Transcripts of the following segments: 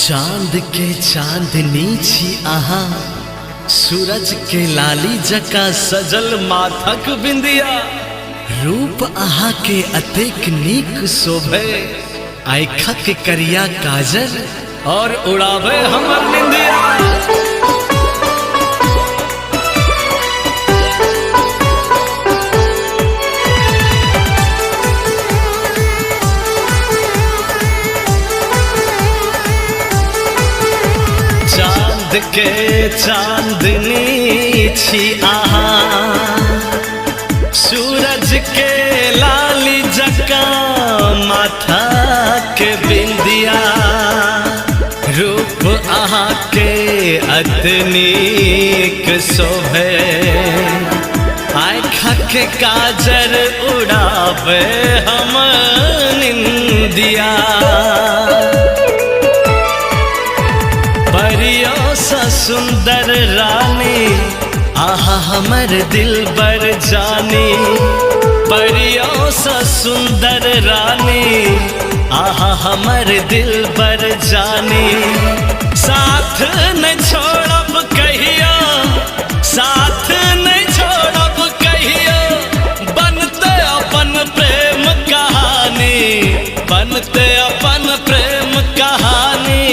चांद के चांदनी छी आहा, सूरज के लाली जका सजल माथक बिंदिया। रूप आहा के अतेक नीक शोभे, आँखक करिया काजर और उड़ावे हमर निंदिया। चांद के चांदनी छी आहा, सूरज के लाली जका माथा के बिंदिया। रूप आहा के अतनीक शोभे, आँखा के काजर उड़ावे हम निंदिया। परियों सा सुंदर रानी आहा हमर दिल बर जानी। परियों सा सुंदर रानी आहा हमर दिल बर जानी। साथ न छोड़ब कहियो, साथ न छोड़ब कहियो, बनते अपन प्रेम कहानी, बनते अपन प्रेम कहानी।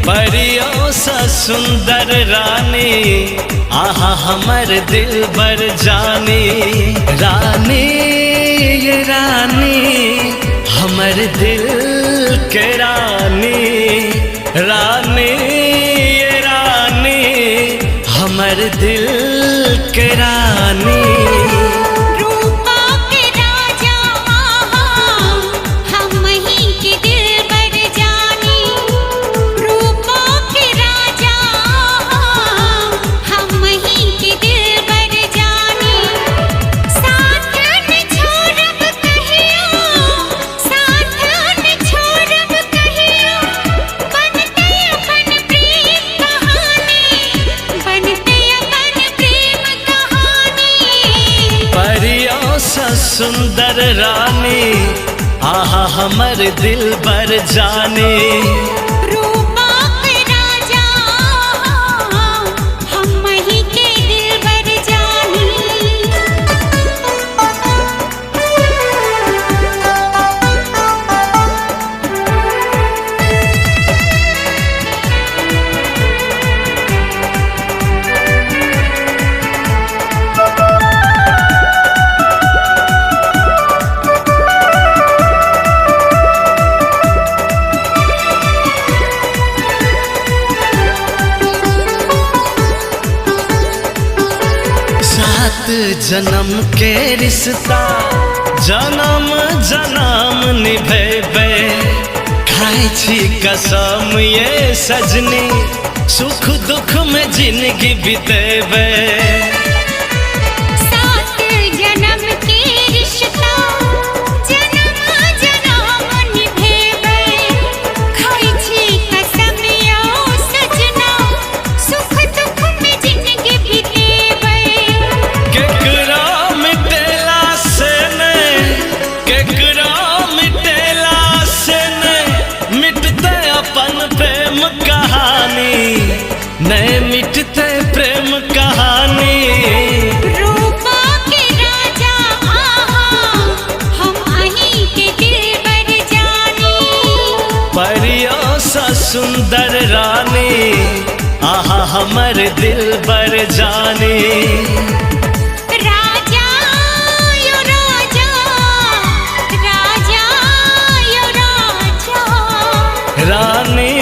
परियों सा सुंदर रानी आहा हमर दिल बर जानी। रानी ये रानी हमर दिल के रानी, रानी ये रानी हमर दिल के रानी। सुंदर रानी आहा हमर दिल बर जानी। रूपा के राजा हम ही के दिल बर जानी। जन्म के रिश्ता जन्म जन्म निभेबे। खाई छी कसम ये सजनी, सुख दुख में जिंदगी बितेबे। नए मिटते प्रेम कहानी। रूपा के राजा आहा हम ही के दिल बर जानी। परियों सा सुंदर रानी आहा हमर दिल बर जानी। राजा यो राजा, राजा यो राजा। रानी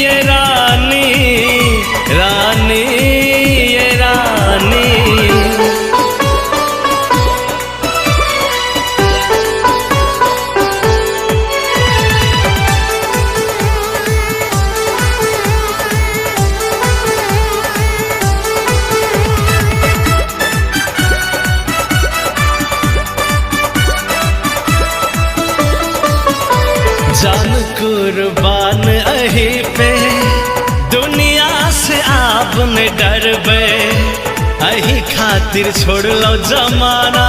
ये रानी, रानी ये रानी। जान कुर्बान अही पे दुनिया से आप न डरबे। अही खातिर छोड़ लो जमाना,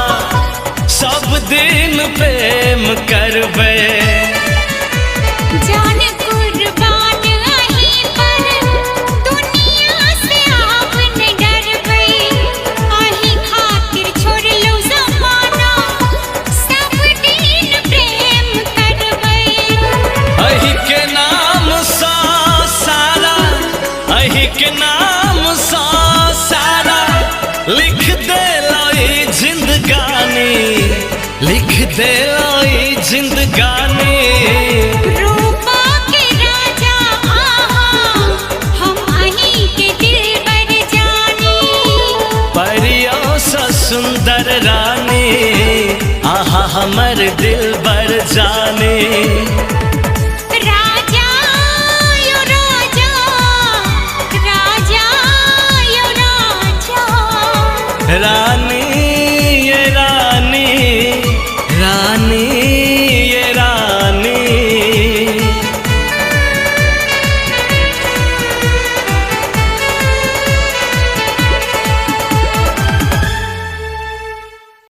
सब दिन प्रेम करबे। जान कुर्बान हमर दिल बर जाने राजा यो राजा, राजा यो राजा।